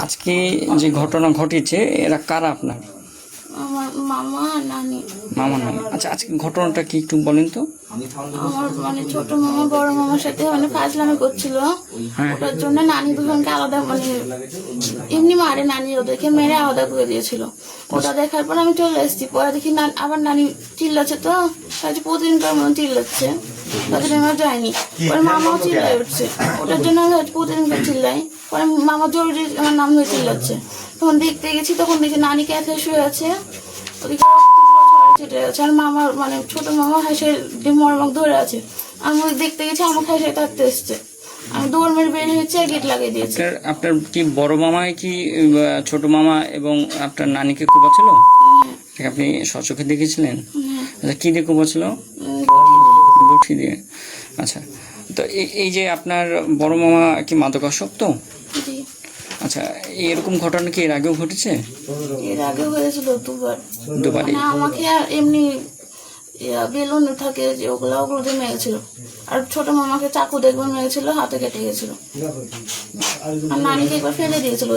আজকে যে ঘটনা ঘটেছে এরা কারা আপনার? আমার মামা আর নানি। মামা নানি। আচ্ছা, আজকে ঘটনাটা কি একটু বলেন তো। আমার ছোট মামা বড় মামার সাথে ফাজলামি করছিল। ওটার জন্য নানি দুজনকে আলাদা এমনি মারে, নানি ওদেরকে মেরে আলাদা করে দিয়েছিল। ওটা দেখার পর আমি চলে এসেছি। পরে দেখি আবার নানি চিল্লাচ্ছে, তো প্রতিদিনকার মতো চিল্লাচ্ছে, তাদের আমার যায়নি। পরে মামাও চিল্লাই উঠছে, ওটার জন্য আমি প্রতিদিনকার চিল্লাই। পরে মামা জরুরি আমার নাম ধরে চিল্লাচ্ছে। তখন দেখতে গেছি, তখন দেখি নানি ক্যাথে শুয়ে আছে, ওদিকে চেটে আছে। আর মামার ছোট মামা হাসের মরমক ধরে আছে। আমি দেখতে গেছি, আমার হাসে থাকতে এসছে। আমি দৌড় মেরে বের হয়েছি আর গেট লাগিয়ে দিয়েছি। আপনার কি বড় মামাই কি ছোট মামা এবং আপনার নানিকে কুপাচ্ছিল? আপনি সচক্ষে দেখেছিলেন? আচ্ছা, কি দিয়ে কুপাচ্ছিল? বটি দিয়ে। আচ্ছা, তো এই যে আপনার বড় মামা কি মাদকাসক্ত? আচ্ছা, এরকম ঘটনা কি এর আগেও ঘটেছে? এর আগেও হয়েছিল দুবার। আমাকে আর এমনি বেলুন থাকে যে ওগুলো দিয়ে মেরেছিল। আর ছোট মামাকে চাকু দেখবার মেরেছিল, হাতে কেটে গেছিল। আর নানিকে একবার ফেলে দিয়েছিল,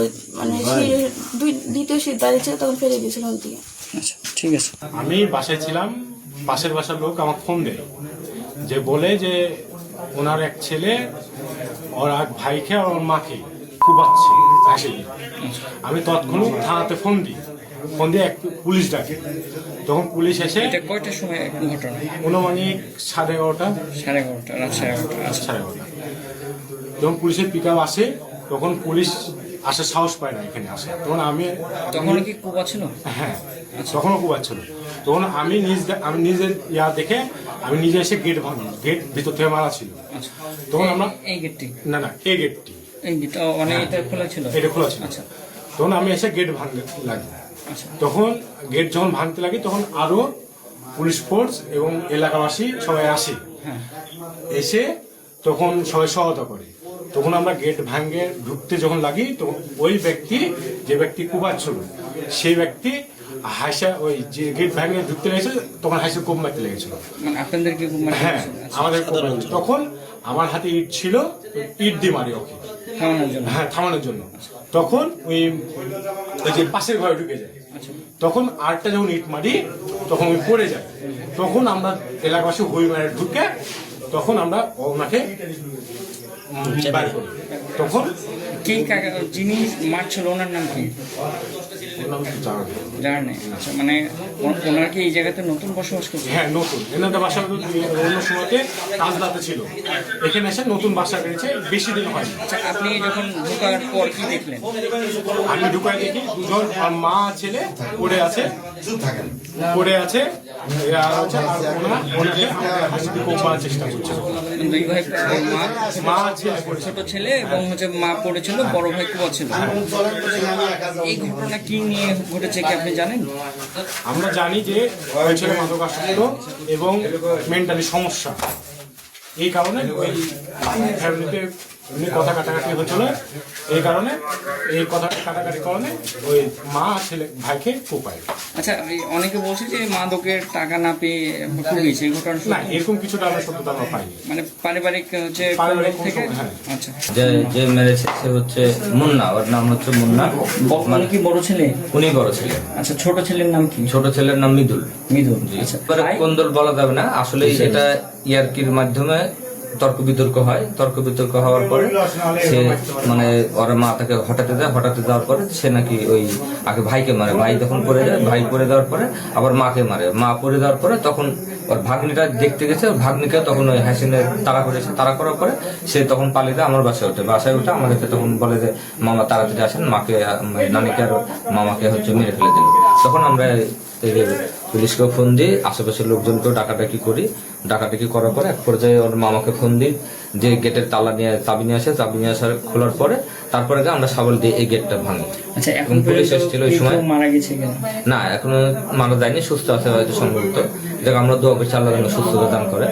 দ্বিতীয় শীত দাঁড়িয়েছিল, তখন ফেলে দিয়েছিল ওই দিকে। আচ্ছা, ঠিক আছে। আমি বাসায় ছিলাম, পাশের বাসার লোক আমাকে ফোন দেয়, যে বলে যে ওনার এক ছেলে ওর এক ভাইকে আর ওর মাকে কুবাচ্ছে আসে। আমি তৎক্ষণাৎ থানাতে ফোন দিয়ে এক পুলিশ ডাকে। তখন পুলিশ এসে কয়টার সময় ঘটনা? অনুমানিক 11:30। 11:30, রাত 11:30। 11:30। যখন পুলিশের পিক আপ আসে, তখন পুলিশ আসার সাহস পায় না এখানে আসে। তখন কি কুবা ছিল? হ্যাঁ, তখনও কুবাচ্ছিল। তখন আমি নিজের দেখে আমি নিজে এসে গেট ভাঙি। গেট ভিতর থেকে মারা ছিল। তখন আমরা এই গেটটি না এই গেটটি এটা খোলা ছিল। এটা খোলা ছিল। আচ্ছা, তখন আমি এসে গেট ভাঙতে লাগি। তখন গেট যখন ভাঙতে লাগি, তখন আরো পুলিশ ফোর্স এবং এলাকাবাসী সবাই আসে। এসে তখন সবাই সহায়তা করে। তখন আমরা গেট ভাঙে ঢুকতে যখন লাগি, তখন ওই ব্যক্তি, যে ব্যক্তি কুবাচ্ছিল, সেই ব্যক্তি হাসা ওই যে গেট ভাঙে ঢুকতে লেগেছে, তখন হাসে কোপ মারতে লেগেছিল। আপনাদেরকে? হ্যাঁ, আমাদের। তখন আমার হাতে ইট ছিল, ইট দিয়ে মারি ওকে থামানোর জন্য। হ্যাঁ, থামানোর জন্য। তখন ওই যে পাশের ঘরে ঢুকে যায়। তখন আরেকটা যখন ইট মারি, তখন ওই পড়ে যায়। তখন আমরা এলাকাবাসী হই মারে ঢুকে, তখন আমরা ওনাকে বাইর করি। তখন কি যিনি মারছিল ওনার নাম কি জানেন? আচ্ছা, ওনার কি এই জায়গাতে নতুন বসবাস করছে? হ্যাঁ, নতুন। এনাদের বাসা অন্য সময়তে কাজলাতে ছিল, এখানে এসে নতুন বাসা পেয়েছে, বেশি দিন হয়নি। আচ্ছা, আপনি যখন ঢোকার পর কি দেখলেন? আমি ঢুকায় দেখি দুজন আর মা ছেলে পড়ে আছে। চেষ্টা করছে। দুই ভাই, মা ছোট ছেলে এবং মা পড়েছিল, বড় ভাই কুয়া ছিল। এই ঘটনা কি নিয়ে ঘটেছে কি আপনি জানেন? আমরা জানি যে ওই ছেলে মাদকাসক্ত এবং মেন্টালি সমস্যা। এই কারণে ওই ফ্যামিলিতে কথা কাটাকাটি হচ্ছিল। এই কারণে এই কথা কাটাকাটির কারণে ওই মা ছেলে ভাইকে কোপায়। আচ্ছা, অনেকে বলছে যে মাদকের টাকা না পেয়ে কুপিয়েছে, এই ঘটনা না, এরকম কিছুটা আমরা সত্যতা আমরা পাইনি। পারিবারিক থেকে। আচ্ছা, যে মেরেছে সে হচ্ছে মুন্না, ওর নাম হচ্ছে মুন্না। কি বড় ছেলে? উনি বড় ছেলে। আচ্ছা, ছোট ছেলের নাম কি? ছোট ছেলের নাম মিদুল। আচ্ছা, কোন দল বলা যাবে না আসলে। এটা ইয়ার্কির মাধ্যমে তর্ক বিতর্ক হয়। তর্ক বিতর্ক হওয়ার পরে সে ওর মা তাকে হঠাৎ দেওয়ার পরে সে নাকি ওই আগে ভাইকে মারে। ভাই যখন পড়ে যায়, ভাই পড়ে দেওয়ার পরে আবার মাকে মারে। মা পড়ে দেওয়ার পরে তখন ওর ভাগ্নিটা দেখতে গেছে। ওর ভাগ্নিকে তখন ওই হাসিনের তাড়া করেছে। তাড়া করার পরে সে তখন পালিয়ে যায় আমার বাসায় উঠে আমাদেরকে তখন বলে যে মামা তাড়াতাড়ি আসেন, মাকে নানিকে আর মামাকে মেরে ফেলে দিল। তখন আমরা পুলিশকেও ফোন দিই, আশেপাশের লোকজনকেও ডাকাডাকি করার পরে এক পর্যায়ে ওর মামাকে ফোন দিই, যে গেটের তালা নিয়ে চাবি নিয়ে আসার খোলার পরে তারপরে আমরা সাবল দিয়ে এই গেটটা ভাঙি। আচ্ছা, এখন পুলিশ এসেছিল ওই সময়। মারা গেছে না, এখনো মারা যায়নি, সুস্থ আছে হয়তো সম্ভবত। আমরা দোয়া করছি আল্লাহ যেন সুস্থতা দান করে।